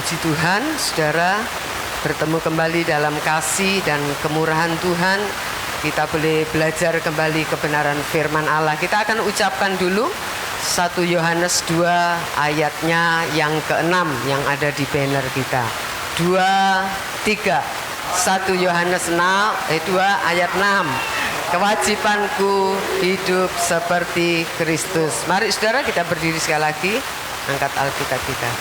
Puji Tuhan, saudara, bertemu kembali dalam kasih dan kemurahan Tuhan. Kita boleh belajar kembali kebenaran firman Allah. Kita akan ucapkan dulu 1 Yohanes 2 ayatnya yang ke-6 yang ada di banner kita. 2, 3. 1 Yohanes 2 ayat 6. Kewajibanku hidup seperti Kristus. Mari saudara kita berdiri sekali lagi. Angkat Alkitab kita.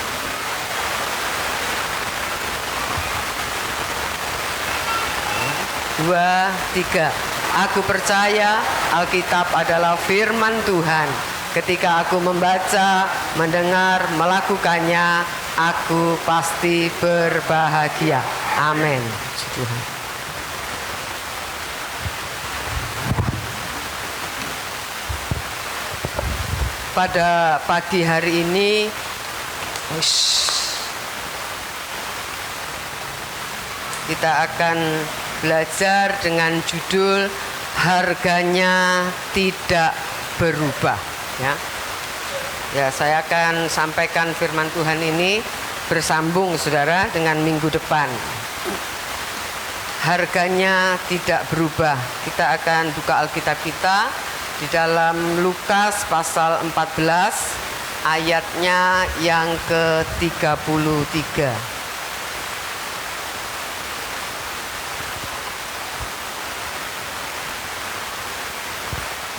Dua, tiga. Aku percaya Alkitab adalah firman Tuhan. Ketika aku membaca, mendengar, melakukannya, aku pasti berbahagia. Amin. Tuhan. Pada pagi hari ini kita akan belajar dengan judul harganya tidak berubah, ya. Ya, saya akan sampaikan firman Tuhan ini bersambung saudara dengan minggu depan. Harganya tidak berubah. Kita akan buka Alkitab kita di dalam Lukas pasal 14 ayatnya yang ke-33.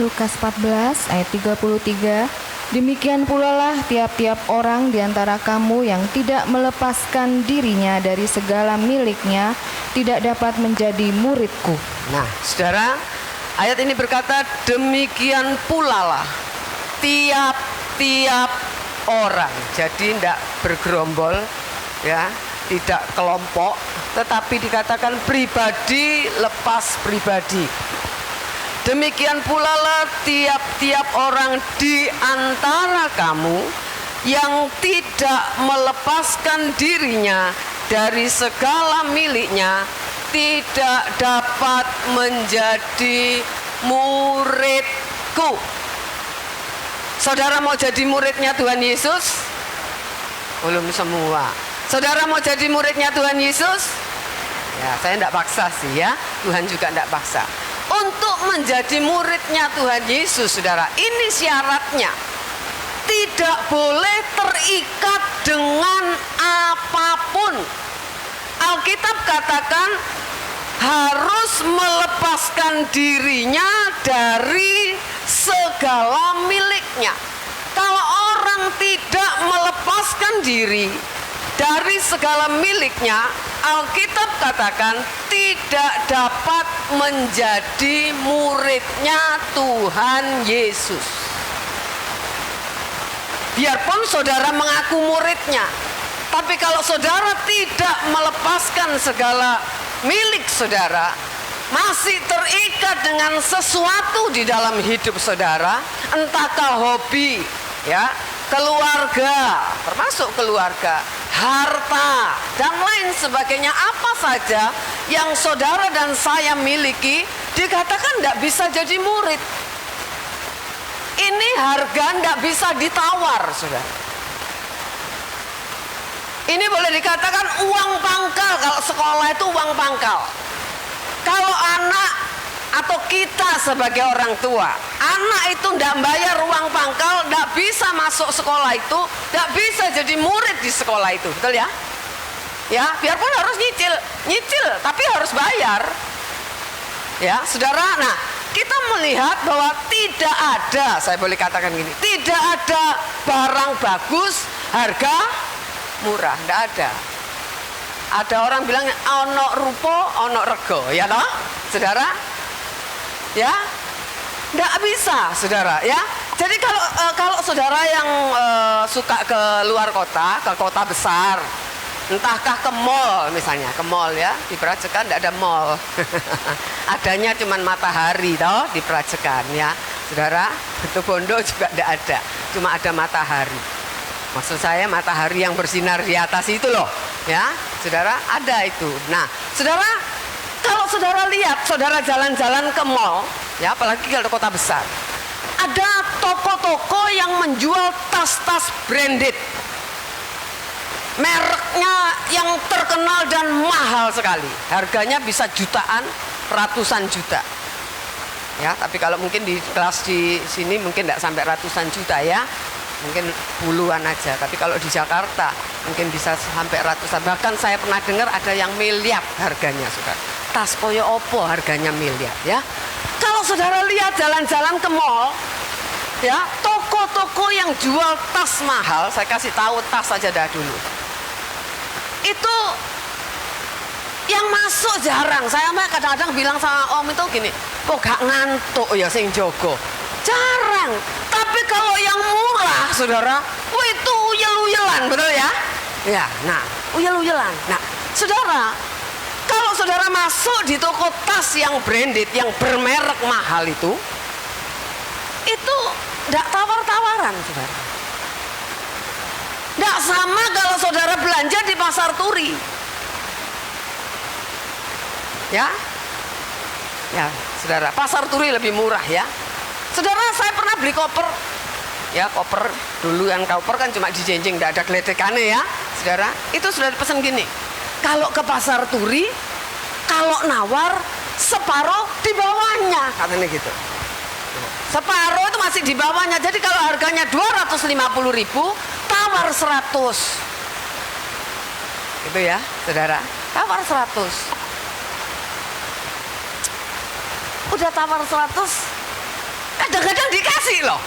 Lukas 14 ayat 33. Demikian pula lah tiap-tiap orang di antara kamu yang tidak melepaskan dirinya dari segala miliknya tidak dapat menjadi muridku. Nah, saudara, ayat ini berkata demikian pula lah tiap-tiap orang. Jadi tidak bergerombol, ya, tidak kelompok, tetapi dikatakan pribadi lepas pribadi. Demikian pula lah tiap-tiap orang di antara kamu yang tidak melepaskan dirinya dari segala miliknya tidak dapat menjadi muridku. Saudara mau jadi muridnya Tuhan Yesus? Belum semua. Saudara mau jadi muridnya Tuhan Yesus? Ya, saya tidak paksa sih, ya. Tuhan juga tidak paksa. Untuk menjadi muridnya Tuhan Yesus, saudara, ini syaratnya. Tidak boleh terikat dengan apapun. Alkitab katakan harus melepaskan dirinya dari segala miliknya. Kalau orang tidak melepaskan diri dari segala miliknya, Alkitab katakan tidak dapat menjadi muridnya Tuhan Yesus. Biarpun saudara mengaku muridnya, tapi kalau saudara tidak melepaskan segala milik saudara, masih terikat dengan sesuatu di dalam hidup saudara, entahkah hobi, ya, keluarga, termasuk keluarga, harta, dan lain sebagainya, apa saja yang saudara dan saya miliki, dikatakan tidak bisa jadi murid. Ini harga tidak bisa ditawar, saudara. Ini boleh dikatakan uang pangkal. Kalau sekolah itu uang pangkal. Kalau anak atau kita sebagai orang tua, anak itu tidak bayar uang pangkal, tidak bisa masuk sekolah itu, tidak bisa jadi murid di sekolah itu, betul ya? Ya, biarpun harus nyicil, tapi harus bayar. Ya, saudara. Nah, kita melihat bahwa tidak ada, saya boleh katakan gini, tidak ada barang bagus harga murah, tidak ada. Ada orang bilang ono rupo, ono rego, ya toh, saudara? Ya, tidak bisa, saudara. Ya, jadi kalau saudara yang suka ke luar kota, ke kota besar, entahkah ke mall misalnya, ke mall, ya, di Prajekan tidak ada mall, adanya cuman Matahari, toh, di Prajekan, ya, saudara. Situbondo juga tidak ada, cuma ada Matahari. Maksud saya matahari yang bersinar di atas itu loh, ya, saudara, ada itu. Nah, saudara, kalau saudara lihat, saudara jalan-jalan ke mall, ya, apalagi kalau kota besar, ada toko-toko yang menjual tas-tas branded. mereknya yang terkenal dan mahal sekali. Harganya bisa jutaan, ratusan juta. Ya, tapi kalau mungkin di kelas di sini mungkin tidak sampai ratusan juta ya. Mungkin puluhan aja. Tapi kalau di Jakarta mungkin bisa sampai ratusan. Bahkan saya pernah dengar ada yang miliar harganya, saudara. Tas koyo opo harganya miliar ya. Kalau saudara lihat jalan-jalan ke mall, ya, toko-toko yang jual tas mahal, saya kasih tahu tas saja dah dulu. Itu yang masuk jarang. Saya kadang-kadang bilang sama Om itu gini, kok gak ngantuk ya sing jogo? Jarang. Tapi kalau yang murah, saudara, itu uyel-uyelan, betul ya? Ya, nah, uyel-uyelan. Nah, saudara, kalau saudara masuk di toko tas yang branded, yang bermerek mahal itu tidak tawar-tawaran, saudara. Tidak sama kalau saudara belanja di pasar turi. Ya, ya, saudara, pasar turi lebih murah ya. Saudara, saya pernah beli koper. Ya, koper dulu yang koper kan cuma dijenjing, tidak ada geledekannya ya. Saudara, itu sudah dipesan gini. Kalau ke pasar turi, kalau nawar separuh di bawahnya, katanya gitu. Separuh itu masih di bawahnya. Jadi kalau harganya 250.000, tawar 100. Gitu ya, saudara. Tawar 100. Udah tawar 100, kadang-kadang dikasih loh.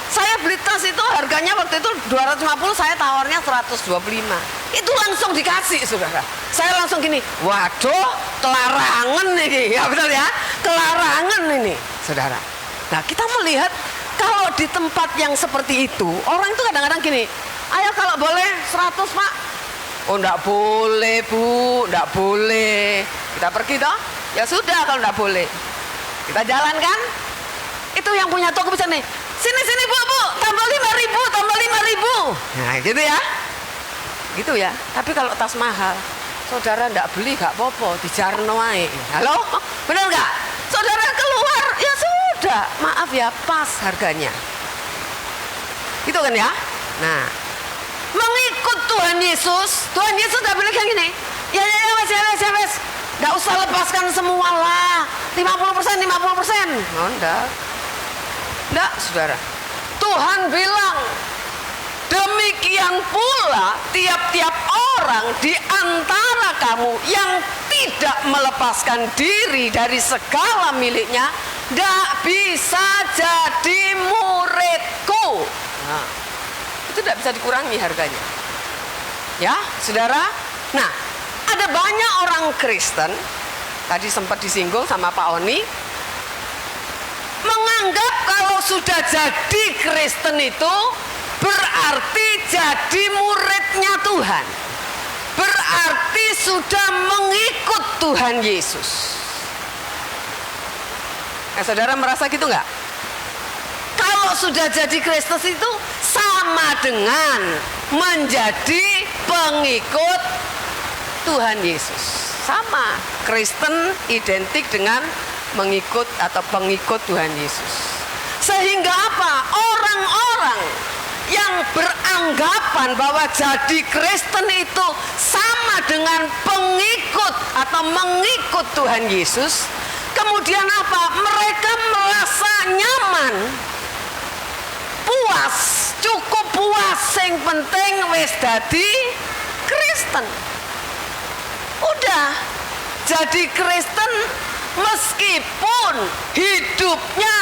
Saya beli tas itu harganya waktu itu 250, saya tawarnya 125. Itu langsung dikasih, saudara. Saya langsung gini, waduh, kelarangan ini. Ya betul ya, kelarangan ini, saudara. Nah, kita melihat kalau di tempat yang seperti itu, orang itu kadang-kadang gini, ayo kalau boleh 100 pak. Oh enggak boleh bu, enggak boleh. Kita pergi toh? Ya sudah kalau enggak boleh. Kita jalan kan? Itu yang punya toko bisa nih, sini bu, tambah 5.000, tambah 5.000. Nah gitu ya. Gitu ya. Tapi kalau tas mahal, saudara enggak beli enggak apa-apa, dijarno ae. Halo? Benar enggak? Saudara keluar, ya sudah, maaf ya, pas harganya. Gitu kan ya? Nah, mengikut Tuhan Yesus tak bilang kayak gini, ya wes, nggak usah lepaskan semua lah, 50%. Oh, enggak, saudara. Tuhan bilang, demikian pula tiap-tiap orang di antara kamu yang tidak melepaskan diri dari segala miliknya, tidak bisa jadi muridku. Nah, itu tidak bisa dikurangi harganya. Ya, saudara. Nah, ada banyak orang Kristen, tadi sempat disinggung sama Pak Oni, menganggap kalau sudah jadi Kristen itu berarti jadi muridnya Tuhan, berarti sudah mengikut Tuhan Yesus. Nah, saudara merasa gitu nggak? Kalau sudah jadi Kristen itu sama dengan menjadi pengikut Tuhan Yesus. Sama, Kristen identik dengan mengikut atau pengikut Tuhan Yesus. Sehingga apa? Orang-orang yang beranggapan bahwa jadi Kristen itu sama dengan pengikut atau mengikut Tuhan Yesus, kemudian apa? Mereka merasa nyaman, puas, cukup puas, yang penting wis dadi Kristen. Udah jadi Kristen meskipun hidupnya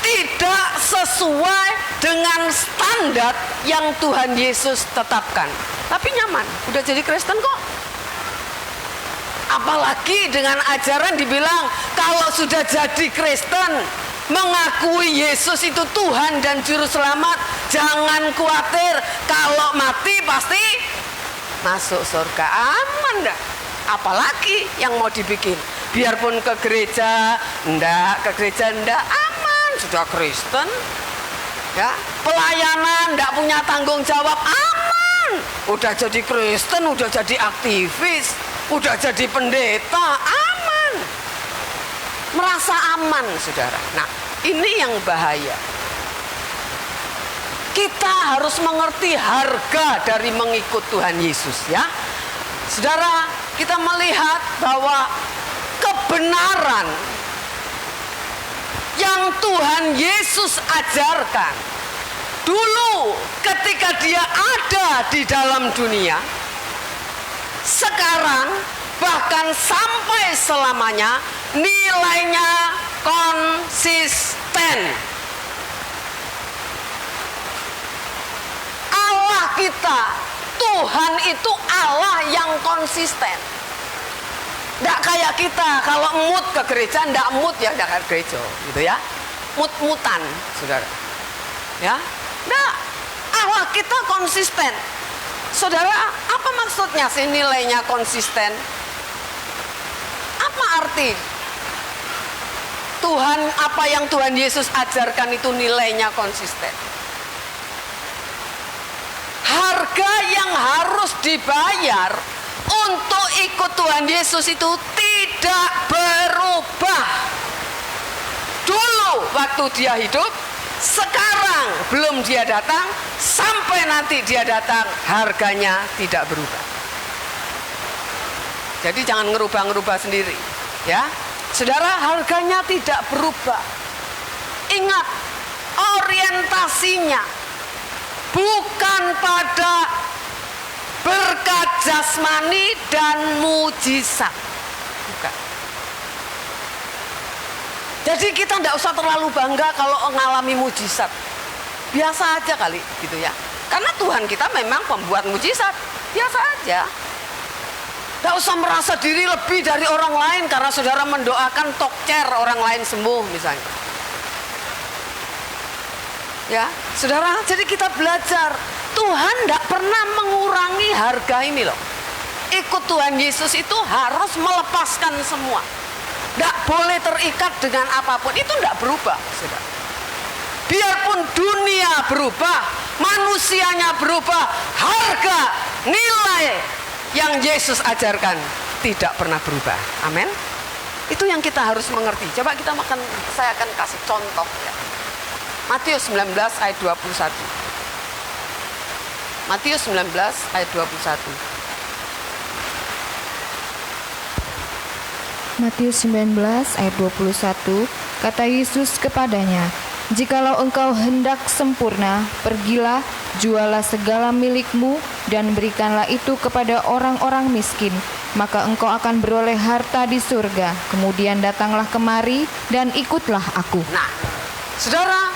tidak sesuai dengan standar yang Tuhan Yesus tetapkan, tapi nyaman, udah jadi Kristen kok. Apalagi dengan ajaran dibilang kalau sudah jadi Kristen, mengakui Yesus itu Tuhan dan Juru Selamat, jangan khawatir, kalau mati pasti masuk surga. Aman dah. Apalagi yang mau dibikin, biarpun ke gereja enggak, aman, sudah Kristen ya. Pelayanan enggak punya tanggung jawab, aman, udah jadi Kristen, udah jadi aktivis, udah jadi pendeta, aman, merasa aman, saudara. Nah, ini yang bahaya. kita harus mengerti harga dari mengikut Tuhan Yesus ya. Saudara, kita melihat bahwa kebenaran yang Tuhan Yesus ajarkan dulu ketika dia ada di dalam dunia, sekarang bahkan sampai selamanya nilainya konsisten. Allah kita, Tuhan itu Allah yang konsisten. Nggak kayak kita, kalau mood ke gereja, nggak mood ya nggak ke gereja, gitu ya. Mood-mutan, saudara. Ya, nggak. Allah kita konsisten. Saudara, apa maksudnya sih nilainya konsisten? Apa arti? Tuhan, apa yang Tuhan Yesus ajarkan itu nilainya konsisten. Harga yang harus dibayar untuk ikut Tuhan Yesus itu tidak berubah. Dulu waktu dia hidup, sekarang belum dia datang, sampai nanti dia datang, harganya tidak berubah. Jadi jangan ngerubah-ngerubah sendiri, ya. Saudara, harganya tidak berubah. Ingat, orientasinya bukan pada berkat jasmani dan mujizat. Bukan. Jadi kita tidak usah terlalu bangga kalau mengalami mujizat. Biasa aja kali gitu ya. Karena Tuhan kita memang pembuat mujizat. Biasa aja. Tidak usah merasa diri lebih dari orang lain karena saudara mendoakan tokcer orang lain sembuh misalnya. Ya, saudara, jadi kita belajar Tuhan tidak pernah mengurangi harga ini loh. Ikut Tuhan Yesus itu harus melepaskan semua. Tidak boleh terikat dengan apapun, itu tidak berubah, saudara. Biarpun dunia berubah, manusianya berubah, harga, nilai yang Yesus ajarkan tidak pernah berubah. Amin. Itu yang kita harus mengerti. Coba saya akan kasih contoh ya. Matius 19 ayat 21. Matius 19 ayat 21. Matius 19 ayat 21, kata Yesus kepadanya, "Jikalau engkau hendak sempurna, pergilah, jualah segala milikmu dan berikanlah itu kepada orang-orang miskin, maka engkau akan beroleh harta di surga. Kemudian datanglah kemari dan ikutlah aku." Nah, saudara,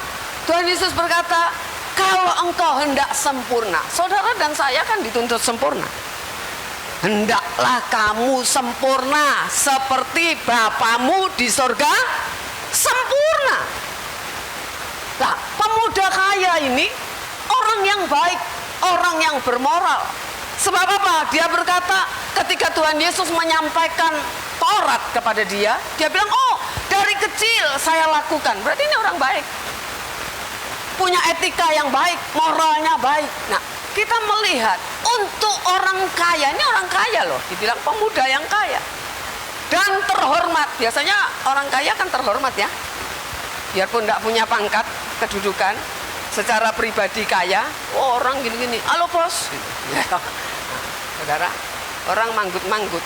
Tuhan Yesus berkata, kalau engkau hendak sempurna, saudara dan saya kan dituntut sempurna. Hendaklah kamu sempurna seperti Bapamu di surga sempurna. Nah, pemuda kaya ini orang yang baik, orang yang bermoral. Sebab apa? Dia berkata ketika Tuhan Yesus menyampaikan Taurat kepada dia, dia bilang, oh dari kecil saya lakukan. Berarti ini orang baik. Punya etika yang baik, moralnya baik. Nah, kita melihat untuk orang kaya, ini orang kaya loh, dibilang pemuda yang kaya. Dan terhormat, biasanya orang kaya kan terhormat ya. Biarpun tidak punya pangkat, kedudukan, secara pribadi kaya, oh, orang gini-gini, halo bos. Ya. Saudara, orang manggut-manggut,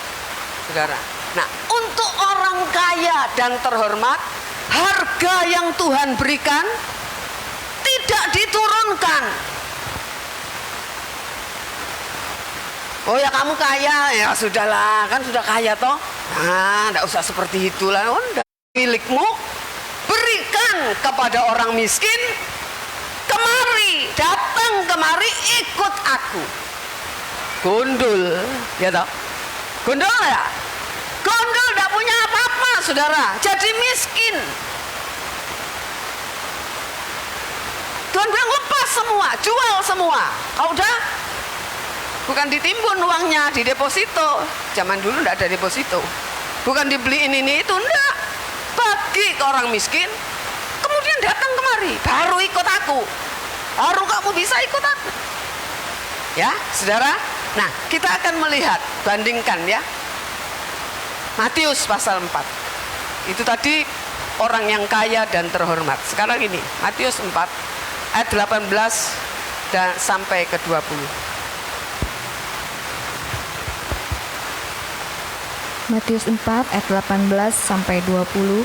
saudara. Nah, untuk orang kaya dan terhormat, harga yang Tuhan berikan tidak diturunkan. Oh ya kamu kaya, ya sudahlah, kan sudah kaya toh. Nah, tidak usah seperti itulah. Oh, milikmu berikan kepada orang miskin. Kemari, datang kemari, ikut aku. Gundul, ya toh. Gundul ya. Gundul tidak punya apa-apa, saudara. Jadi miskin. Tuhan bilang lepas semua, jual semua. Kau udah? Bukan ditimbun uangnya, di deposito. Zaman dulu enggak ada deposito. Bukan dibeliin ini itu, enggak. Bagi ke orang miskin, kemudian datang kemari, baru ikut aku. Baru kamu bisa ikut aku. Ya, saudara. Nah, kita akan melihat, bandingkan ya. Matius pasal 4. Itu tadi orang yang kaya dan terhormat. Sekarang ini, Matius 4 ayat 18 dan sampai ke 20. Matius 4 ayat 18 sampai 20.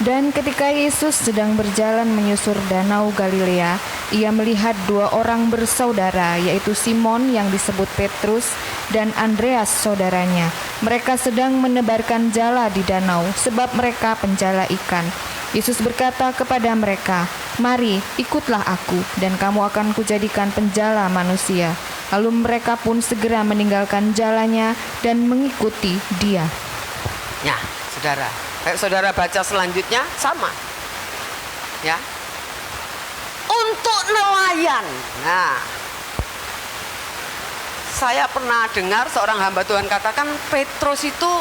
Dan ketika Yesus sedang berjalan menyusur danau Galilea, ia melihat dua orang bersaudara, yaitu Simon yang disebut Petrus dan Andreas saudaranya. Mereka sedang menebarkan jala di danau, sebab mereka penjala ikan. Yesus berkata kepada mereka, "Mari, ikutlah aku, dan kamu akan kujadikan penjala manusia." Lalu mereka pun segera meninggalkan jalannya dan mengikuti Dia. Ya, saudara. Kayak saudara baca selanjutnya sama. Ya. Untuk nelayan. Nah, saya pernah dengar seorang hamba Tuhan katakan Petrus itu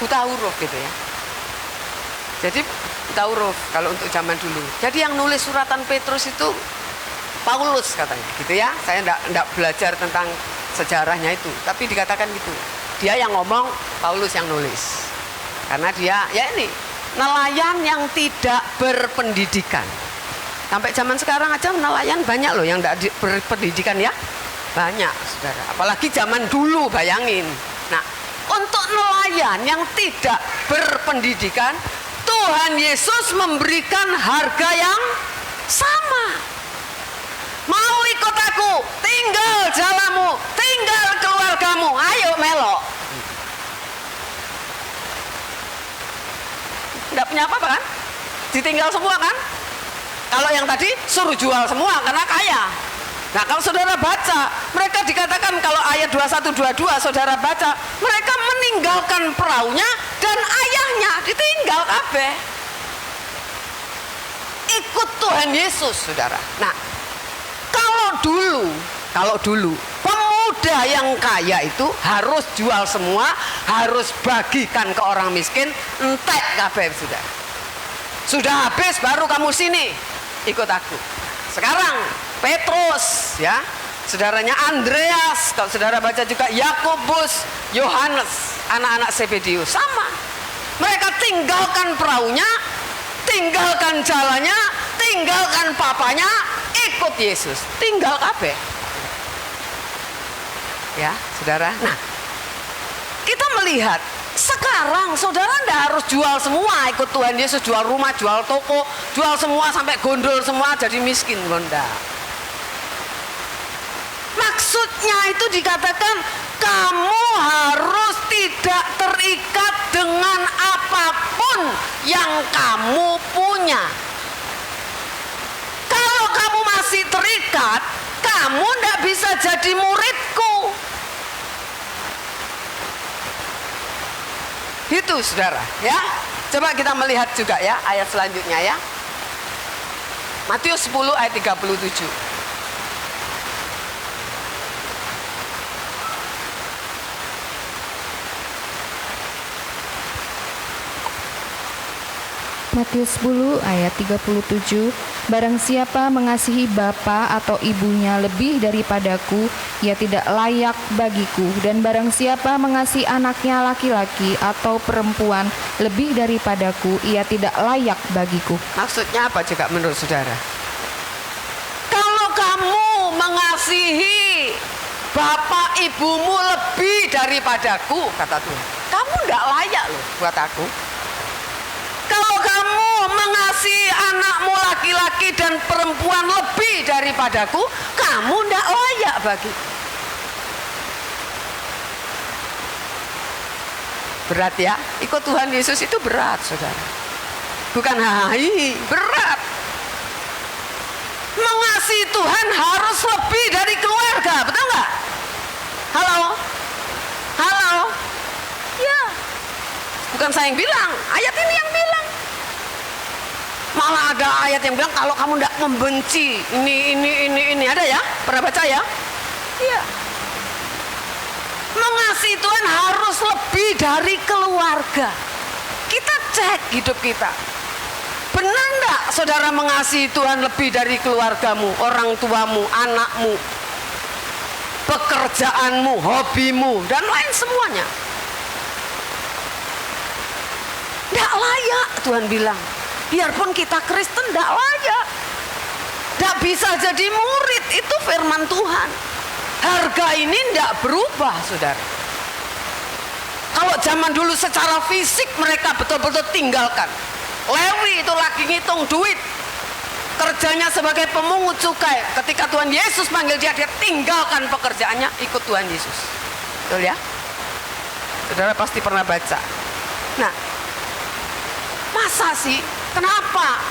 buta huruf gitu ya. Jadi buta huruf kalau untuk zaman dulu. Jadi yang nulis suratan Petrus itu Paulus katanya gitu ya. Saya enggak belajar tentang sejarahnya itu, tapi dikatakan gitu. Dia yang ngomong, Paulus yang nulis. Karena dia ya ini nelayan yang tidak berpendidikan. Sampai zaman sekarang aja nelayan banyak loh yang tidak berpendidikan ya. Banyak saudara. Apalagi zaman dulu bayangin. Nah, untuk nelayan yang tidak berpendidikan, Tuhan Yesus memberikan harga yang sama. Mau ikut aku, tinggal jalamu, tinggal keluargamu, ayo melok. Nggak punya apa-apa kan? Ditinggal semua kan? Kalau yang tadi suruh jual semua karena kaya. Nah kalau saudara baca, mereka dikatakan kalau ayat 21-22 saudara baca, mereka meninggalkan perahunya dan ayahnya ditinggal kabeh. Ikut Tuhan Yesus saudara. Nah kalau dulu pemuda yang kaya itu harus jual semua, harus bagikan ke orang miskin, entek kabeh sudah. Sudah habis baru kamu sini ikut aku. Sekarang Petrus ya, saudaranya Andreas, kalau saudara baca juga Yakobus, Yohanes, anak-anak Zebedeus sama. Mereka tinggalkan perahunya, tinggalkan jalannya, tinggalkan papanya, ikut Yesus, tinggal kabeh. Ya, saudara. Nah, kita melihat sekarang saudara tidak harus jual semua ikut Tuhan Yesus, jual rumah, jual toko, jual semua sampai gondol semua jadi miskin, gonda. Maksudnya itu dikatakan kamu harus tidak terikat dengan apapun yang kamu punya. Kalau kamu masih terikat, kamu tidak bisa jadi muridku. Itu saudara ya. Coba kita melihat juga ya ayat selanjutnya ya. Matius 10 ayat 37. Matius 10 ayat 37. Barang siapa mengasihi bapa atau ibunya lebih daripadaku, ia tidak layak bagiku. Dan barang siapa mengasihi anaknya laki-laki atau perempuan lebih daripadaku, ia tidak layak bagiku. Maksudnya apa juga menurut saudara? Kalau kamu mengasihi bapak ibumu lebih daripadaku, kata Tuhan, kamu tidak layak loh buat aku. Kalau kamu mengasihi anakmu laki-laki dan perempuan lebih daripadaku, kamu tidak layak bagi. Berat ya, ikut Tuhan Yesus itu berat saudara. Bukan hai, berat. Mengasihi Tuhan harus lebih dari keluarga, betul nggak? Halo? Halo? Ya. Bukan saya yang bilang, ayat ini yang bilang. Malah ada ayat yang bilang kalau kamu tidak membenci ini ada ya? Pernah baca ya? Iya. Mengasihi Tuhan harus lebih dari keluarga. Kita cek hidup kita. Benar enggak saudara mengasihi Tuhan lebih dari keluargamu, orang tuamu, anakmu, pekerjaanmu, hobimu, dan lain semuanya? Tidak layak Tuhan bilang. Biarpun kita Kristen tidak layak. Tidak bisa jadi murid. Itu firman Tuhan. Harga ini tidak berubah, saudara. Kalau zaman dulu secara fisik mereka betul-betul tinggalkan. Lewi itu lagi ngitung duit, kerjanya sebagai pemungut cukai. Ketika Tuhan Yesus panggil dia tinggalkan pekerjaannya, ikut Tuhan Yesus. Betul ya? Saudara pasti pernah baca. Nah, masa sih? Kenapa?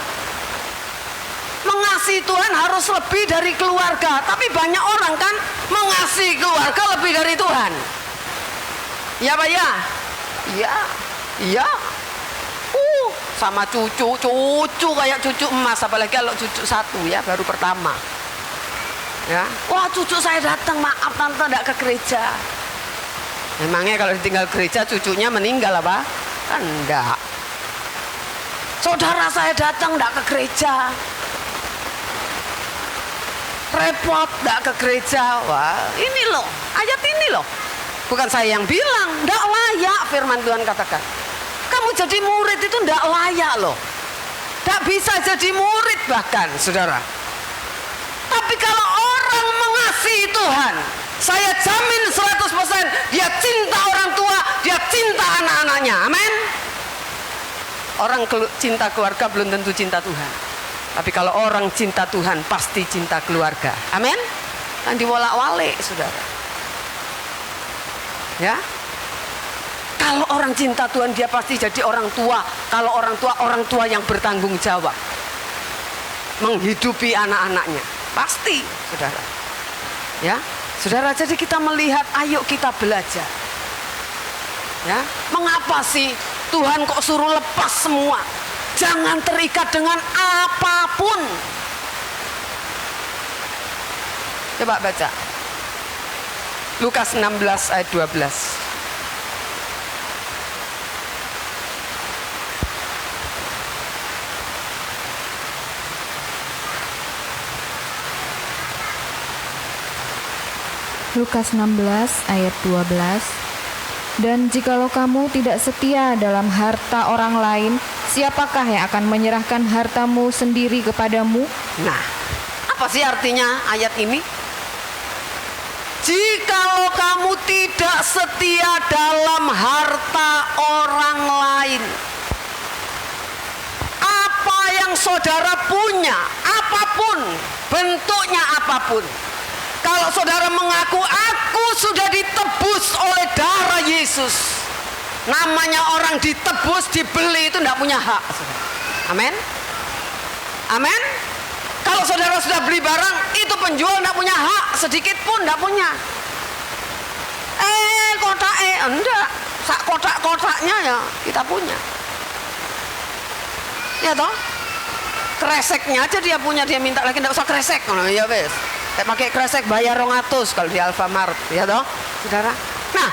Mengasihi Tuhan harus lebih dari keluarga. Tapi banyak orang kan mengasihi keluarga lebih dari Tuhan. Ya Pak ya? Iya. Iya. Sama cucu kayak cucu emas. Apalagi kalau cucu satu ya, baru pertama. Ya, wah cucu saya datang, maaf tante tidak ke gereja. Memangnya kalau ditinggal gereja cucunya meninggal apa? Kan enggak. Saudara saya datang tidak ke gereja, repot tidak ke gereja. Wah ini loh, ayat ini loh, bukan saya yang bilang, tidak layak. Firman Tuhan katakan, kamu jadi murid itu tidak layak loh, tidak bisa jadi murid bahkan, saudara. Tapi kalau orang mengasihi Tuhan, saya jamin 100% dia cinta orang tua, dia cinta anak-anaknya. Amin. Orang cinta keluarga belum tentu cinta Tuhan. Tapi kalau orang cinta Tuhan pasti cinta keluarga. Amin. Kan diwolak-walik, saudara. Ya. Kalau orang cinta Tuhan dia pasti jadi orang tua. Kalau orang tua yang bertanggung jawab, menghidupi anak-anaknya. Pasti, saudara. Ya. Saudara, jadi kita melihat, ayo kita belajar. Ya, mengapa sih Tuhan kok suruh lepas semua? Jangan terikat dengan apapun. Coba baca Lukas 16 ayat 12. Lukas 16 ayat 12. Dan jikalau kamu tidak setia dalam harta orang lain, siapakah yang akan menyerahkan hartamu sendiri kepadamu? Nah, apa sih artinya ayat ini? Jikalau kamu tidak setia dalam harta orang lain, apa yang saudara punya, apapun, bentuknya apapun, kalau saudara mengaku, aku sudah ditebus oleh darah Yesus. Namanya orang ditebus, dibeli itu tidak punya hak. Amin. Amin. Kalau saudara sudah beli barang, itu penjual tidak punya hak, sedikit pun tidak punya. Enggak. Sak kotak-kotaknya ya kita punya. Ya toh? Kreseknya aja dia punya, dia minta lagi tidak usah kresek. Ya wes. Pakai kresek bayar 200 kalau di Alfamart, ya toh, saudara. Nah,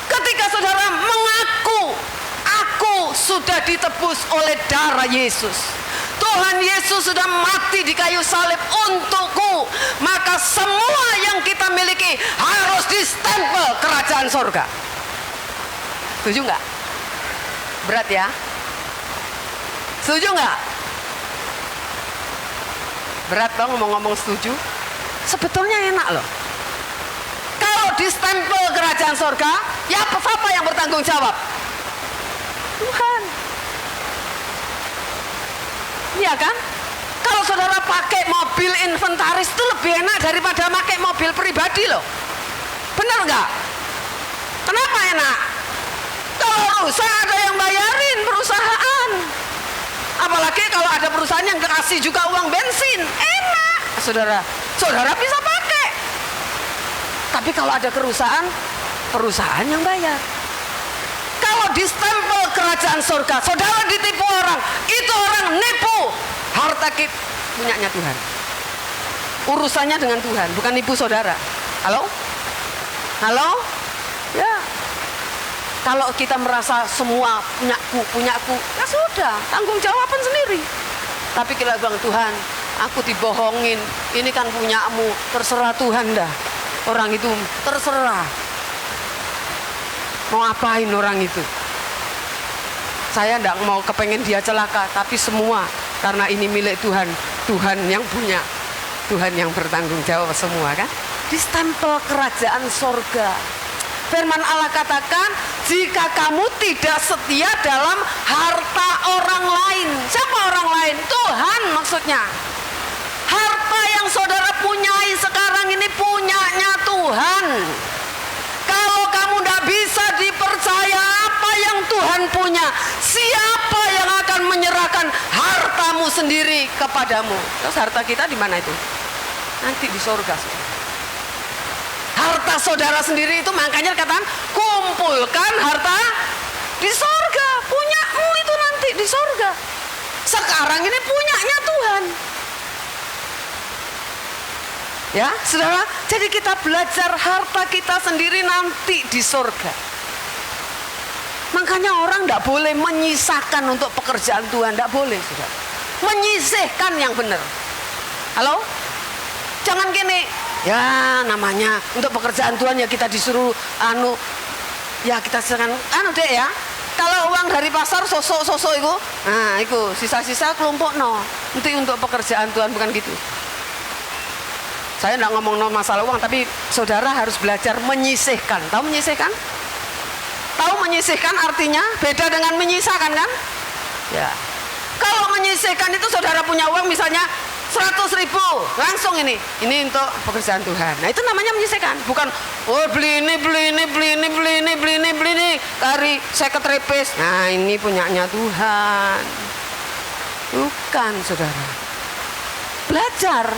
ketika saudara mengaku, aku sudah ditebus oleh darah Yesus, Tuhan Yesus sudah mati di kayu salib untukku, maka semua yang kita miliki harus distempel kerajaan surga. Setuju nggak? Berat ya? Setuju nggak? Berat dong ngomong-ngomong setuju. Sebetulnya enak loh. Kalau distempel kerajaan surga, ya siapa yang bertanggung jawab? Tuhan. Iya kan? Kalau saudara pakai mobil inventaris itu lebih enak daripada pakai mobil pribadi loh. Benar nggak? Kenapa enak? Kalau rusak ada yang bayarin, perusahaan. Apalagi kalau ada perusahaan yang kasih juga uang bensin, enak. Saudara bisa pakai. Tapi kalau ada kerusakan, perusahaan yang bayar. Kalau distempel kerajaan surga, saudara ditipu orang, itu orang nipu. Harta kita punyanya Tuhan. Urusannya dengan Tuhan, bukan nipu saudara. Halo? Halo? Ya. Kalau kita merasa semua punyaku, ya sudah, tanggung jawaban sendiri. Tapi kita bilang, Tuhan, aku dibohongin, ini kan punyamu, terserah Tuhan dah. Orang itu terserah. Mau apain orang itu? Saya tidak mau kepengen dia celaka, tapi semua karena ini milik Tuhan, Tuhan yang punya. Tuhan yang bertanggung jawab semua kan. Di stempel kerajaan sorga. Firman Allah katakan, jika kamu tidak setia dalam harta orang lain. Siapa orang lain? Tuhan maksudnya. Harta yang saudara punyai sekarang ini punyanya Tuhan. Kalau kamu tidak bisa dipercaya apa yang Tuhan punya, siapa yang akan menyerahkan hartamu sendiri kepadamu? Terus harta kita di mana itu? Nanti di sorga. Harta saudara sendiri itu makanya katakan kumpulkan harta di sorga. Punyamu itu nanti di sorga. Sekarang ini punyanya Tuhan. Ya, saudara, jadi kita belajar harta kita sendiri nanti di sorga. Makanya orang tidak boleh menyisakan untuk pekerjaan Tuhan, tidak boleh, saudara. Menyisihkan yang benar. Halo? Jangan gini, ya namanya untuk pekerjaan Tuhan ya kita disuruh ya kita serahkan dek ya. Kalau uang dari pasar sosok itu, nah itu sisa-sisa kelompok nanti untuk pekerjaan Tuhan, bukan gitu. Saya tidak ngomong masalah uang, tapi saudara harus belajar menyisihkan. Tahu menyisihkan? Tahu menyisihkan artinya beda dengan menyisakan kan? Ya. Kalau menyisihkan itu saudara punya uang misalnya 100.000, langsung ini untuk pekerjaan Tuhan. Nah itu namanya menyisihkan, bukan beli ini, kari saya ketrepes. Nah ini punyanya Tuhan. Bukan, saudara. Belajar.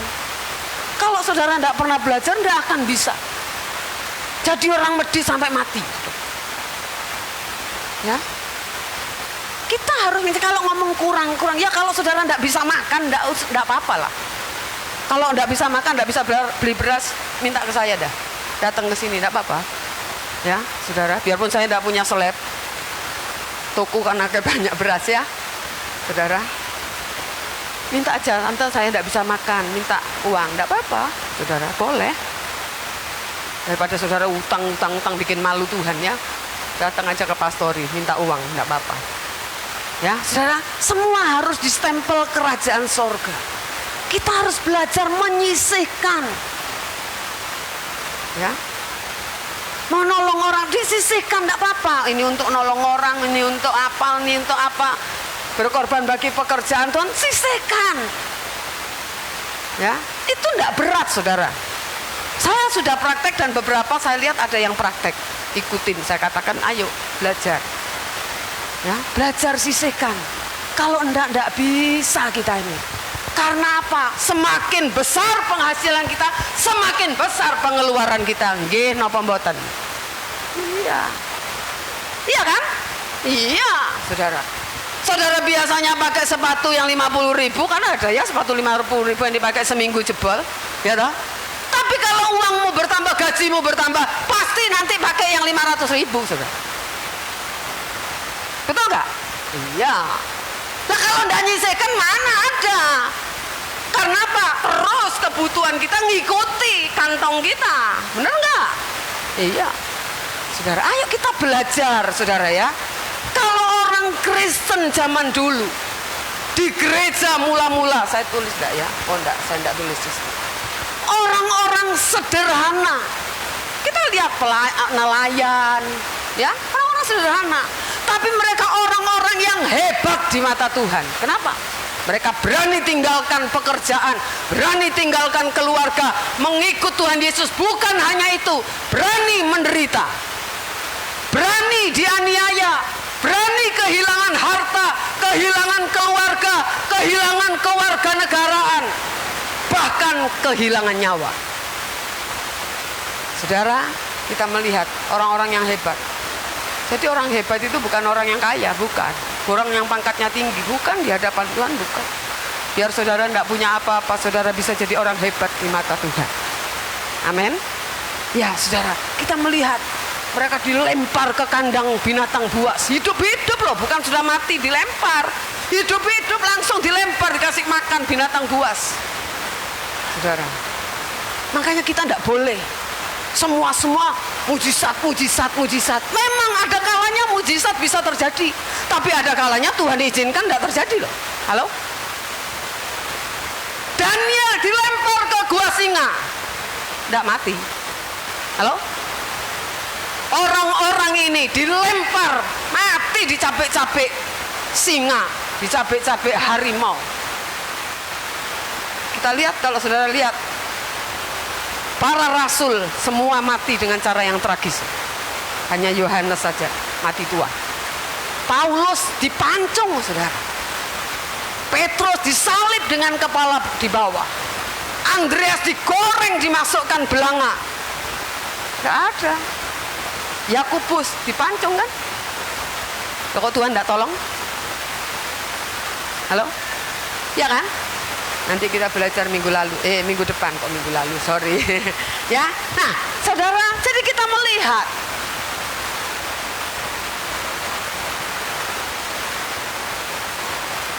Kalau saudara tidak pernah belajar, tidak akan bisa. Jadi orang medis sampai mati. Ya, kita harus, kalau ngomong kurang, ya kalau saudara tidak bisa makan, tidak apa-apa lah. Kalau tidak bisa makan, tidak bisa beli beras, minta ke saya dah. Datang ke sini, tidak apa-apa. Ya, saudara, biarpun saya tidak punya seleb, toko karena banyak beras ya, saudara. Minta aja, tante saya tidak bisa makan, minta uang, tidak apa-apa, saudara, boleh. Daripada saudara utang bikin malu Tuhan ya, datang aja ke pastori, minta uang, tidak apa-apa. Ya, saudara, semua harus distempel kerajaan sorga. Kita harus belajar menyisihkan. Ya, mau nolong orang disisihkan, tidak apa-apa. Ini untuk nolong orang, ini untuk apa, ini untuk apa. Berkorban bagi pekerjaan Tuhan, sisihkan. Ya, itu tidak berat, saudara. Saya sudah praktek dan beberapa saya lihat ada yang praktek. Ikutin, saya katakan ayo belajar. Ya, belajar sisihkan. Kalau tidak bisa kita ini. Karena apa? Semakin besar penghasilan kita, semakin besar pengeluaran kita. Nggih napa mboten? Iya. Iya kan? Iya, saudara. Saudara biasanya pakai sepatu yang 50.000, kan ada ya sepatu 50.000 yang dipakai seminggu jebol, ya toh? Tapi kalau uangmu bertambah, gajimu bertambah, pasti nanti pakai yang 500.000, saudara. Betul nggak? Iya. Nah kalau tidak nyisihkan mana ada? Karena apa? Terus kebutuhan kita ngikuti kantong kita, benar nggak? Iya. Saudara, ayo kita belajar, saudara ya. Kalau orang Kristen zaman dulu di gereja mula-mula, saya tulis enggak ya? Oh enggak, saya enggak tulis. Orang-orang sederhana. Kita lihat nelayan, ya, orang-orang sederhana. Tapi mereka orang-orang yang hebat di mata Tuhan. Kenapa? Mereka berani tinggalkan pekerjaan, berani tinggalkan keluarga, mengikut Tuhan Yesus. Bukan hanya itu, berani menderita, berani dianiaya, berani kehilangan harta, kehilangan keluarga, kehilangan kewarganegaraan, bahkan kehilangan nyawa. Saudara, kita melihat orang-orang yang hebat. Jadi orang hebat itu bukan orang yang kaya, bukan. Orang yang pangkatnya tinggi, bukan, di hadapan Tuhan, bukan. Biar saudara tidak punya apa-apa, saudara bisa jadi orang hebat di mata Tuhan. Amin. Ya saudara, kita melihat mereka dilempar ke kandang binatang buas. Hidup-hidup loh, bukan sudah mati, dilempar. Hidup-hidup langsung dilempar, dikasih makan binatang buas. Saudara, makanya kita tidak boleh semua mujizat. Memang ada kalanya mujizat bisa terjadi, tapi ada kalanya Tuhan izinkan tidak terjadi loh. Halo? Daniel dilempar ke gua singa, tidak mati. Halo? Orang-orang ini dilempar, mati dicapek-capek singa, dicapek-capek harimau. Kita lihat, kalau saudara lihat, para rasul semua mati dengan cara yang tragis. Hanya Yohanes saja mati tua. Paulus dipancung, saudara. Petrus disalib dengan kepala di bawah. Andreas digoreng, dimasukkan belanga. Tidak ada. Yakobus dipancung kan? Kok Tuhan tidak tolong? Halo? Ya kan? Nanti kita belajar minggu depan kok minggu lalu, sorry. Ya, nah saudara, jadi kita melihat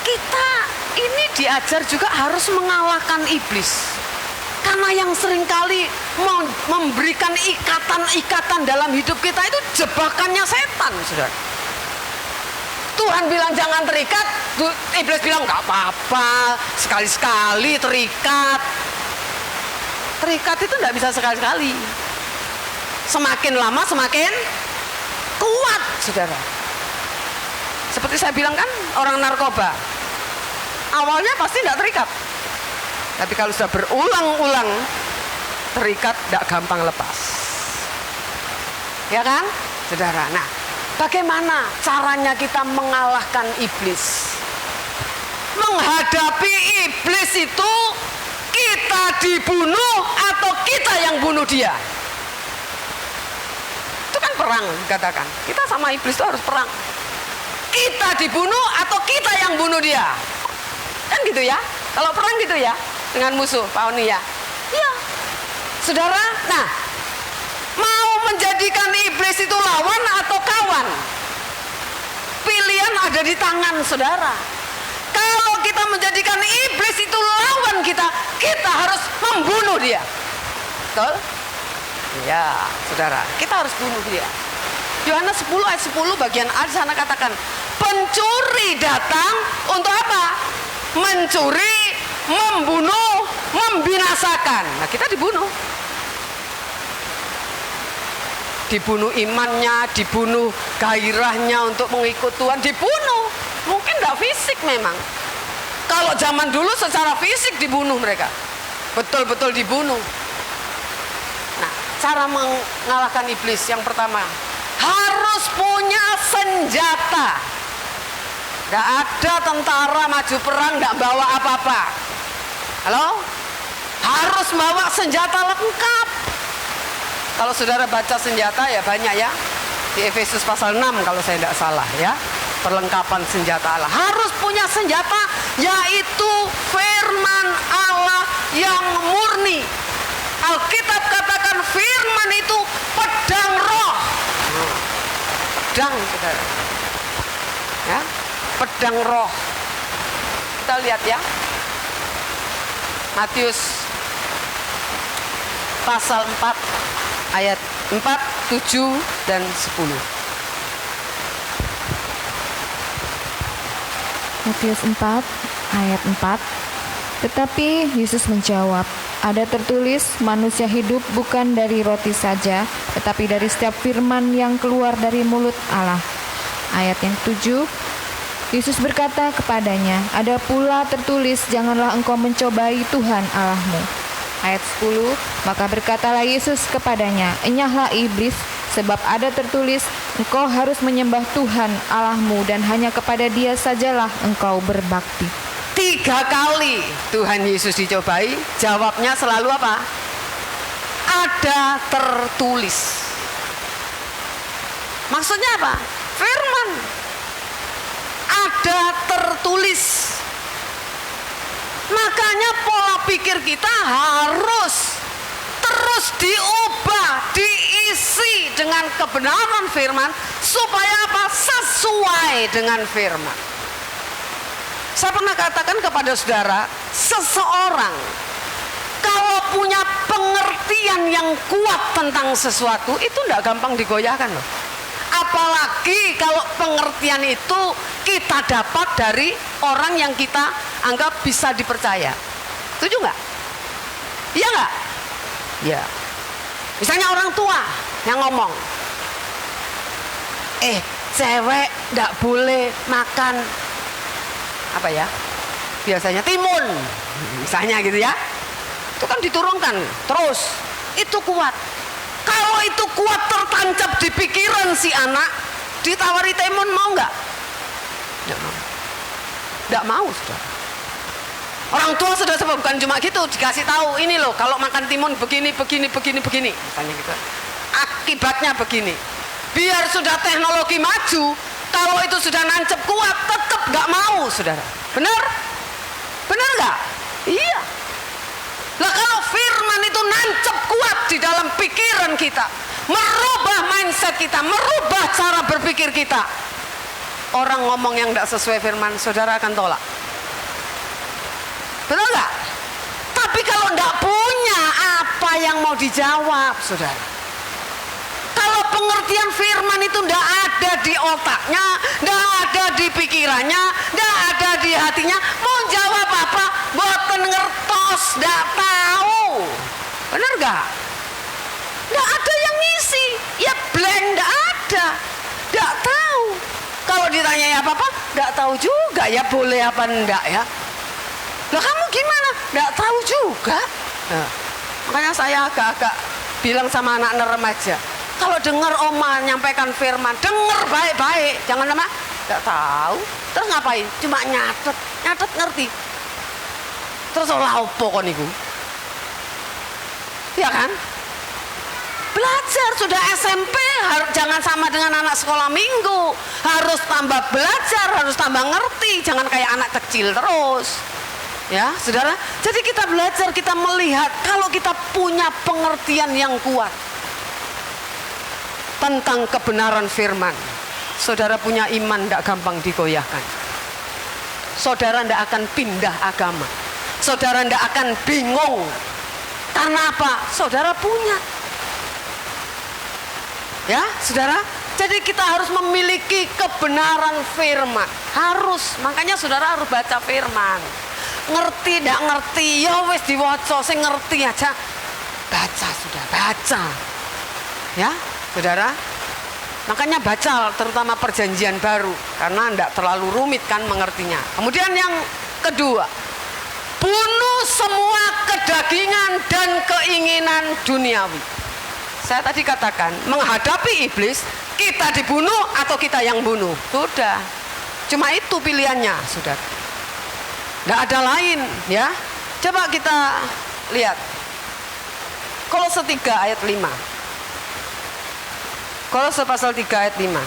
kita ini diajar juga harus mengalahkan iblis. Karena yang seringkali memberikan ikatan-ikatan dalam hidup kita itu jebakannya setan, saudara. Tuhan bilang jangan terikat, iblis bilang nggak apa-apa, sekali-sekali terikat. Terikat itu nggak bisa sekali-sekali. Semakin lama semakin kuat, saudara. Seperti saya bilang kan, orang narkoba awalnya pasti nggak terikat, tapi kalau sudah berulang-ulang terikat, nggak gampang lepas. Ya kan, saudara? Nah, bagaimana caranya kita mengalahkan iblis? Menghadapi iblis itu kita dibunuh atau kita yang bunuh dia? Itu kan perang, katakan. Kita sama iblis itu harus perang. Kita dibunuh atau kita yang bunuh dia? Kan gitu ya? Kalau perang gitu ya, dengan musuh, Pak Oni ya? Iya. Saudara, nah, mau menjadikan iblis itu lawan atau kawan? Pilihan ada di tangan saudara. Kalau kita menjadikan iblis itu lawan kita, kita harus membunuh dia. Betul? Ya, saudara, kita harus bunuh dia. Yohanes 10 ayat 10 bagian A di sana katakan, pencuri datang untuk apa? Mencuri, membunuh, membinasakan. Nah, kita dibunuh. Dibunuh imannya, dibunuh gairahnya untuk mengikut Tuhan, dibunuh. Mungkin tidak fisik memang. Kalau zaman dulu secara fisik dibunuh mereka. Betul-betul dibunuh. Nah, cara mengalahkan iblis yang pertama, harus punya senjata. Tidak ada tentara maju perang tidak bawa apa-apa. Halo? Harus bawa senjata lengkap. Kalau saudara baca senjata ya banyak ya. Di Efesus pasal 6 kalau saya tidak salah ya. Perlengkapan senjata Allah. Harus punya senjata, yaitu firman Allah yang murni. Alkitab katakan firman itu pedang roh. Pedang, saudara. Ya, pedang roh. Kita lihat ya. Matius pasal 4 ayat 4, 7 dan 10. Matius 4 ayat 4. Tetapi Yesus menjawab, ada tertulis, manusia hidup bukan dari roti saja, tetapi dari setiap firman yang keluar dari mulut Allah. Ayat yang 7, Yesus berkata kepadanya, ada pula tertulis, janganlah engkau mencobai Tuhan Allahmu. Ayat 10, maka berkatalah Yesus kepadanya, enyahlah iblis, sebab ada tertulis, engkau harus menyembah Tuhan Allahmu dan hanya kepada Dia sajalah engkau berbakti. 3 kali Tuhan Yesus dicobai, jawabnya selalu apa? Ada tertulis. Maksudnya apa? Firman. Ada tertulis. Makanya pola pikir kita harus terus diubah, diisi dengan kebenaran firman, supaya apa? Sesuai dengan firman. Saya pernah katakan kepada saudara, seseorang kalau punya pengertian yang kuat tentang sesuatu, itu tidak gampang digoyahkan loh. Apalagi kalau pengertian itu kita dapat dari orang yang kita anggap bisa dipercaya. Setuju nggak? Iya nggak? Ya. Misalnya orang tua yang ngomong, cewek nggak boleh makan apa ya? Biasanya timun, misalnya gitu ya. Itu kan diturunkan terus. Itu kuat. Kalau itu kuat tertancap di pikiran si anak, ditawari timun mau nggak? Nggak mau. Nggak mau sudah. Orang tua sudah sebab bukan cuma gitu, dikasih tahu ini loh, kalau makan timun begini, misalnya gitu. Akibatnya begini. Biar sudah teknologi maju, kalau itu sudah nancep kuat, tetap nggak mau, saudara. Benar? Benar nggak? Iya. Lah kalau firman itu nancep kuat di dalam pikiran kita, merubah mindset kita, merubah cara berpikir kita, orang ngomong yang tidak sesuai firman, saudara akan tolak. Betul nggak? Tapi kalau tidak punya apa yang mau dijawab, saudara. Kalau pengertian firman itu tidak ada di otaknya, tidak ada di pikirannya, tidak ada di hatinya, mau jawab apa? Boten ngertos, tidak tahu. Benar nggak? Tidak ada yang ngisi, ya blank, tidak ada, tidak tahu. Kalau ditanya apa-apa, tidak tahu juga ya boleh apa enggak ya. Lah kamu gimana? Nggak tahu juga. Nah, makanya saya agak-agak bilang sama anak-anak remaja, kalau dengar oma nyampaikan firman, dengar baik-baik, jangan lama nggak tahu. Terus ngapain? Cuma nyatet ngerti. Terus olah opo kon niku? Ya kan? Belajar sudah SMP, jangan sama dengan anak sekolah minggu. Harus tambah belajar, harus tambah ngerti, jangan kayak anak kecil terus. Ya, saudara. Jadi kita belajar, kita melihat kalau kita punya pengertian yang kuat tentang kebenaran firman, saudara punya iman tidak gampang digoyahkan. Saudara tidak akan pindah agama. Saudara tidak akan bingung. Karena apa? Saudara punya. Ya, saudara. Jadi kita harus memiliki kebenaran firman. Harus. Makanya saudara harus baca firman. Ngerti tidak ngerti, ya wis diwaca, sing ngerti aja baca, sudah baca. Ya, saudara. Makanya baca terutama perjanjian baru, karena tidak terlalu rumit kan mengertinya. Kemudian yang kedua, bunuh semua kedagingan dan keinginan duniawi. Saya tadi katakan, menghadapi iblis, kita dibunuh atau kita yang bunuh. Sudah. Cuma itu pilihannya, saudara. Nggak ada lain, ya. Coba kita lihat Kolose 3 ayat 5. Kolose pasal 3 ayat 5.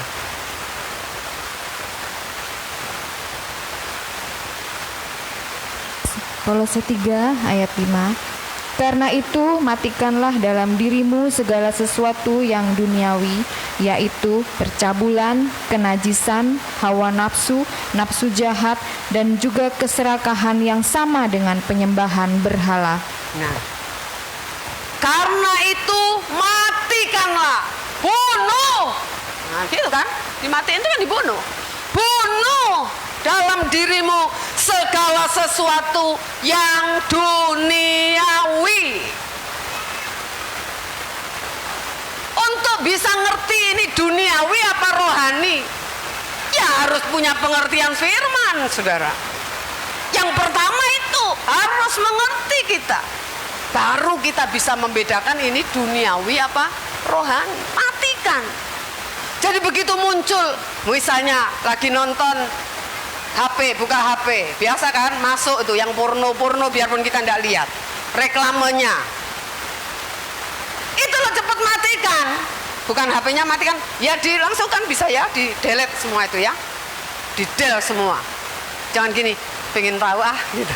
Kolose 3 ayat 5. Karena itu matikanlah dalam dirimu segala sesuatu yang duniawi, yaitu percabulan, kenajisan, hawa nafsu, nafsu jahat, dan juga keserakahan yang sama dengan penyembahan berhala. Nah, karena itu matikanlah, bunuh. Nah, gitu kan? Dimatiin itu kan dibunuh. Bunuh dalam dirimu segala sesuatu yang duniawi. Untuk bisa ngerti ini duniawi apa rohani, ya harus punya pengertian firman, saudara. Yang pertama itu harus mengerti kita, baru kita bisa membedakan ini duniawi apa rohani. Matikan. Jadi begitu muncul, misalnya lagi nonton HP, buka HP, biasa kan masuk itu yang porno biarpun kita tidak lihat reklamenya, itu lo cepet matikan. Bukan HP-nya matikan, ya langsung kan bisa ya di delete semua itu ya, di del semua. Jangan gini, pengen tahu gitu.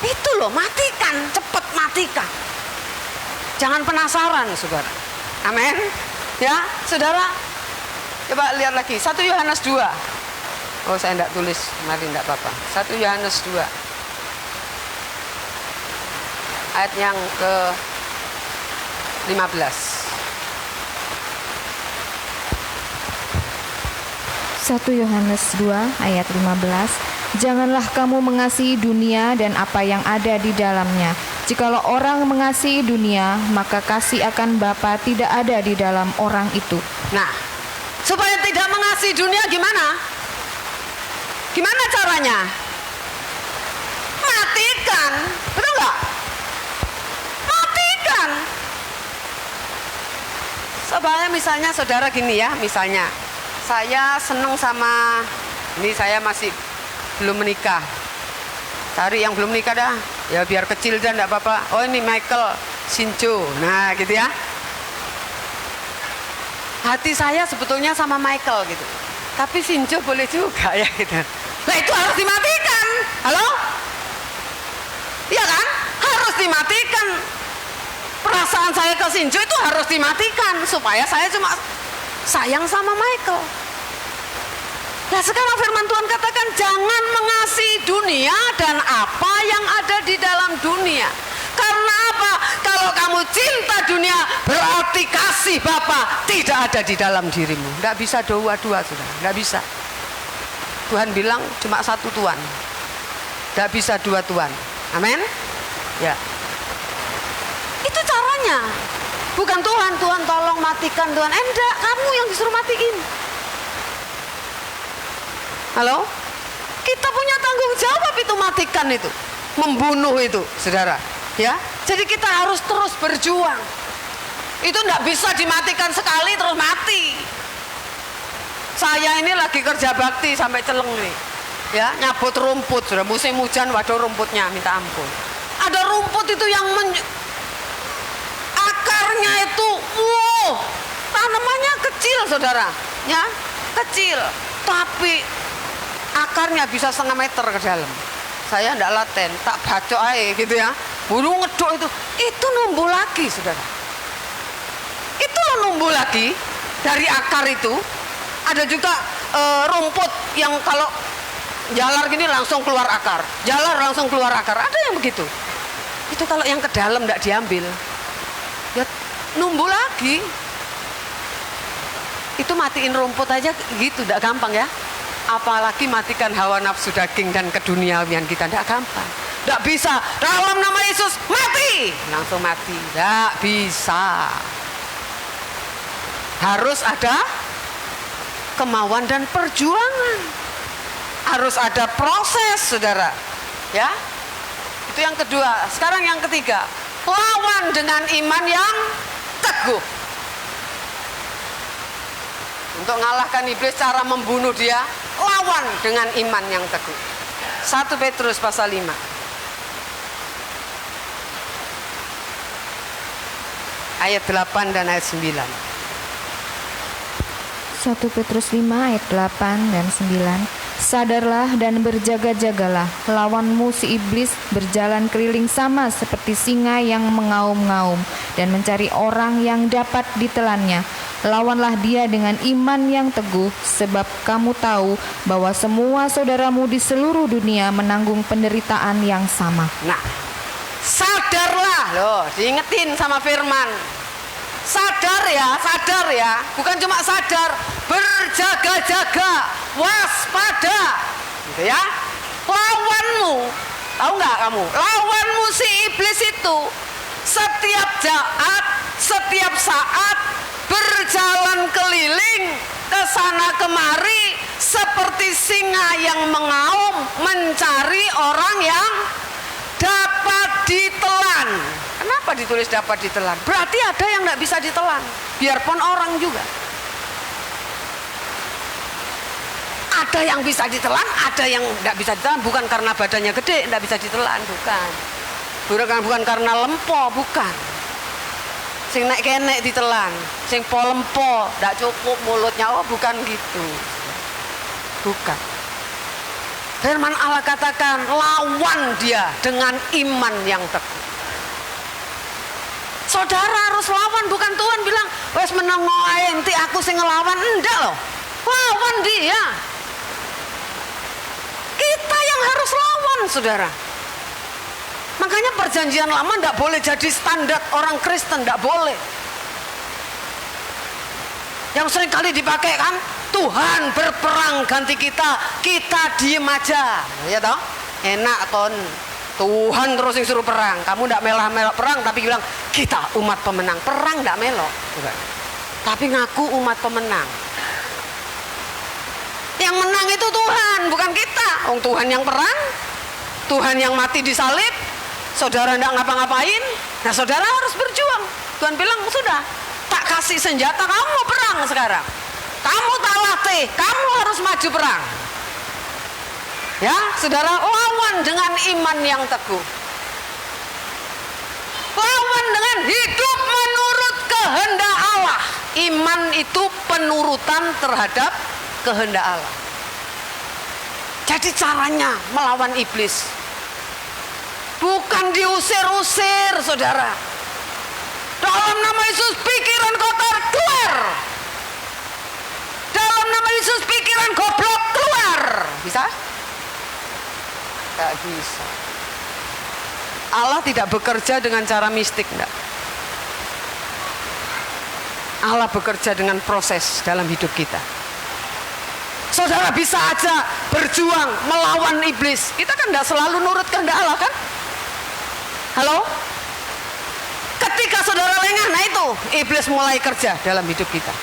Itu loh, matikan, cepet matikan. Jangan penasaran, saudara. Amin. Ya, saudara. Coba lihat lagi 1 Yohanes 2. Oh, saya tidak tulis, mari tidak apa-apa. 1 Yohanes 2 ayat yang ke 15. 1 Yohanes 2 ayat 15. Janganlah kamu mengasihi dunia dan apa yang ada di dalamnya. Jikalau orang mengasihi dunia, maka kasih akan Bapa tidak ada di dalam orang itu. Nah, supaya tidak mengasihi dunia gimana? Gimana caranya? Matikan, betul nggak? Matikan. Supaya misalnya saudara gini ya, misalnya saya seneng sama, ini saya masih belum menikah. Cari yang belum menikah dah, ya biar kecil dan enggak apa-apa. Oh ini Michael Shinjo, nah gitu ya. Hati saya sebetulnya sama Michael gitu, tapi Shinjo boleh juga ya gitu. Nah itu harus dimatikan, halo? Iya kan? Harus dimatikan. Perasaan saya ke Shinjo itu harus dimatikan supaya saya cuma sayang sama Michael. Nah sekarang firman Tuhan katakan jangan mengasihi dunia dan apa yang ada di dalam dunia. Karena apa? Kalau kamu cinta dunia berarti kasih Bapa tidak ada di dalam dirimu. Tidak bisa dua-dua sudah, tidak bisa. Tuhan bilang cuma satu Tuhan. Tidak bisa dua Tuhan. Amin? Ya. Itu caranya. Bukan Tuhan tolong matikan Tuhan. Enggak, kamu yang disuruh matiin. Halo? Kita punya tanggung jawab itu matikan itu. Membunuh itu, saudara. Ya, jadi kita harus terus berjuang. Itu enggak bisa dimatikan sekali terus mati. Saya ini lagi kerja bakti sampai celeng nih. Ya, nyabut rumput, sudah musim hujan, waduh rumputnya minta ampun. Ada rumput itu yang akarnya itu, wow, tanamannya kecil, saudara. Ya, kecil, tapi akarnya bisa 1,5 meter ke dalam. Saya enggak laten, tak bacok aja gitu ya. Buru ngedok itu numbuh lagi, saudara. Itu numbuh lagi dari akar itu. Ada juga rumput yang kalau jalar gini langsung keluar akar, jalar langsung keluar akar. Ada yang begitu. Itu kalau yang ke dalam enggak diambil, ya numbuh lagi. Itu matiin rumput aja gitu, enggak gampang ya. Apalagi matikan hawa nafsu daging dan keduniawian kita, tidak gampang. Tidak bisa, dalam nama Yesus mati, langsung mati. Tidak bisa. Harus ada kemauan dan perjuangan. Harus ada proses, saudara. Ya, itu yang kedua. Sekarang yang ketiga, lawan dengan iman yang teguh. Untuk mengalahkan iblis, cara membunuh dia, lawan dengan iman yang teguh. 1 Petrus pasal 5. Ayat 8 dan ayat 9. 1 Petrus 5 ayat 8 dan 9. Sadarlah dan berjaga-jagalah, lawanmu si iblis berjalan keliling sama seperti singa yang mengaum-ngaum dan mencari orang yang dapat ditelannya. Lawanlah dia dengan iman yang teguh, sebab kamu tahu bahwa semua saudaramu di seluruh dunia menanggung penderitaan yang sama. Nah, sadarlah, loh, diingetin sama firman. Sadar ya, bukan cuma sadar, berjaga-jaga, waspada, gitu ya. Lawanmu, tahu nggak kamu? Lawanmu si iblis itu setiap saat berjalan keliling ke sana kemari seperti singa yang mengaum mencari orang yang dapat ditelan. Kenapa ditulis dapat ditelan? Berarti ada yang tidak bisa ditelan, biarpun orang juga. Ada yang bisa ditelan, ada yang tidak bisa ditelan. Bukan karena badannya gede tidak bisa ditelan, bukan. Bukan karena lempo, bukan. Sing naik kenek ditelan, sing po lempo, tidak cukup mulutnya, oh bukan gitu. Bukan. Firman Allah katakan lawan dia dengan iman yang teguh. Saudara harus lawan, bukan Tuhan bilang wes meneng ae enti aku sing ngelawan, enggak loh. Lawan dia. Kita yang harus lawan, saudara. Makanya perjanjian lama enggak boleh jadi standar orang Kristen, enggak boleh. Yang sering kali dipakai kan, Tuhan berperang ganti kita, kita diem aja, ya toh? Enak ton. Tuhan terus yang suruh perang. Kamu tidak melok perang tapi bilang kita umat pemenang. Perang tidak melok. Tapi ngaku umat pemenang. Yang menang itu Tuhan, bukan kita. Tuhan yang perang, Tuhan yang mati di salib. Saudara tidak ngapa-ngapain. Nah saudara harus berjuang. Tuhan bilang sudah, tak kasih senjata, kamu mau perang sekarang. Kamu tak latih, kamu harus maju perang. Ya, saudara, lawan dengan iman yang teguh. Lawan dengan hidup menurut kehendak Allah. Iman itu penurutan terhadap kehendak Allah. Jadi caranya melawan iblis bukan diusir-usir, saudara. Dalam nama Yesus pikiran kotor keluar. Dalam nama Yesus pikiran goblok keluar. Bisa? Tidak bisa. Allah tidak bekerja dengan cara mistik, enggak. Allah bekerja dengan proses dalam hidup kita. Saudara bisa aja berjuang melawan iblis. Kita kan tidak selalu nurut kehendak Allah kan? Halo? Ketika saudara lengah, nah itu iblis mulai kerja dalam hidup kita.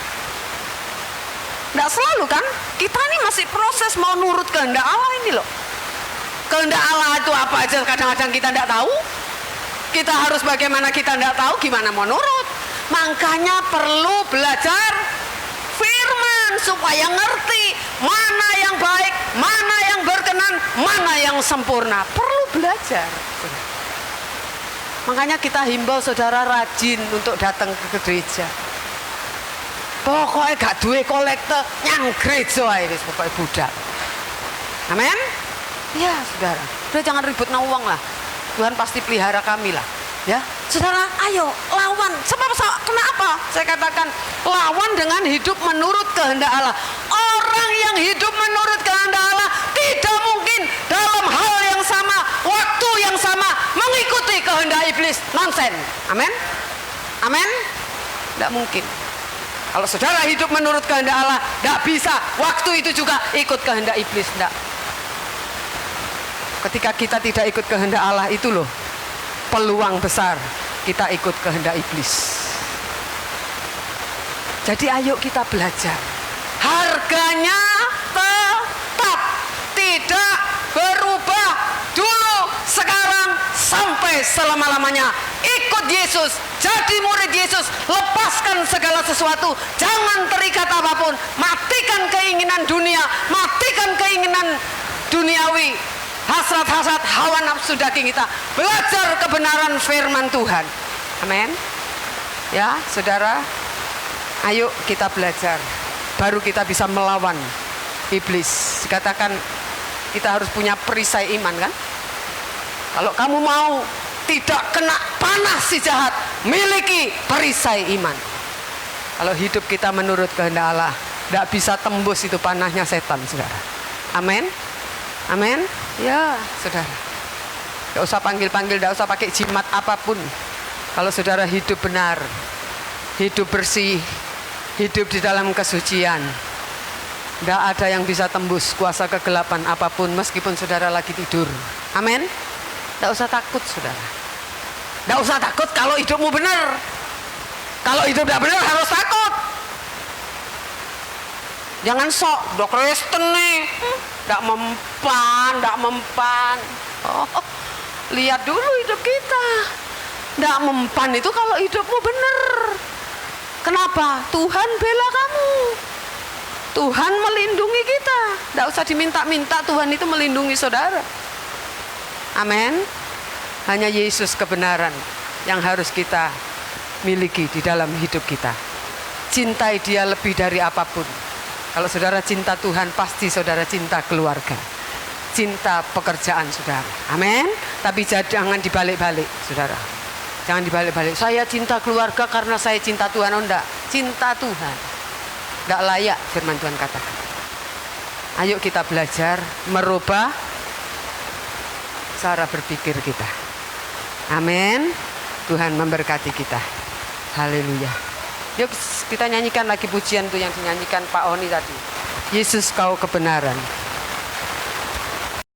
Tidak selalu kan? Kita ini masih proses mau nurut kehendak Allah ini loh. Kehendak Allah itu apa aja kadang-kadang kita tidak tahu. Kita harus bagaimana kita tidak tahu, gimana mau nurut. Makanya perlu belajar firman supaya ngerti mana yang baik, mana yang berkenan, mana yang sempurna. Perlu belajar. Makanya kita himbau saudara rajin untuk datang ke gereja. Pokoknya gak duwe kolektor nyang gereja ae wis pokoke budak. Amin. Ya saudara, udah jangan ribut na uang lah. Tuhan pasti pelihara kami lah. Ya, saudara, ayo lawan. Sebab kenapa? Saya katakan lawan dengan hidup menurut kehendak Allah. Orang yang hidup menurut kehendak Allah tidak mungkin dalam hal yang sama, waktu yang sama mengikuti kehendak iblis. Nonsen. Amin. Amin. Tidak mungkin. Kalau saudara hidup menurut kehendak Allah, tidak bisa waktu itu juga ikut kehendak iblis. Tidak. Ketika kita tidak ikut kehendak Allah itu loh, peluang besar kita ikut kehendak iblis. Jadi ayo kita belajar. Harganya tetap tidak berubah dulu, sekarang, sampai selama-lamanya. Ikut Yesus, jadi murid Yesus, lepaskan segala sesuatu, jangan terikat apapun, matikan keinginan dunia, matikan keinginan duniawi, hasrat-hasrat hawa nafsu daging kita. Belajar kebenaran firman Tuhan. Amin. Ya saudara, ayo kita belajar. Baru kita bisa melawan iblis. Dikatakan kita harus punya perisai iman kan. Kalau kamu mau tidak kena panas si jahat, miliki perisai iman. Kalau hidup kita menurut kehendak Allah, tidak bisa tembus itu panahnya setan, saudara. Amin. Amin. Ya, saudara. Tidak usah panggil-panggil, tidak usah pakai jimat apapun. Kalau saudara hidup benar, hidup bersih, hidup di dalam kesucian, tidak ada yang bisa tembus kuasa kegelapan apapun meskipun saudara lagi tidur. Amin. Tidak usah takut, saudara. Tidak usah takut kalau hidupmu benar. Kalau hidup tidak benar harus takut. Jangan sok, udah Kristen nih, tidak mempan. Oh, lihat dulu hidup kita. Tidak mempan itu kalau hidupmu benar. Kenapa? Tuhan bela kamu. Tuhan melindungi kita. Tidak usah diminta-minta, Tuhan itu melindungi saudara. Amin. Hanya Yesus kebenaran yang harus kita miliki di dalam hidup kita. Cintai Dia lebih dari apapun. Kalau saudara cinta Tuhan, pasti saudara cinta keluarga, cinta pekerjaan saudara. Amin. Tapi jangan dibalik-balik, saudara. Jangan dibalik-balik. Saya cinta keluarga karena saya cinta Tuhan. Oh enggak, cinta Tuhan. Enggak layak firman Tuhan katakan. Ayo kita belajar merubah cara berpikir kita. Amin. Tuhan memberkati kita. Haleluya. Yuk kita nyanyikan lagi pujian tuh yang dinyanyikan Pak Oni tadi. Yesus kau kebenaran.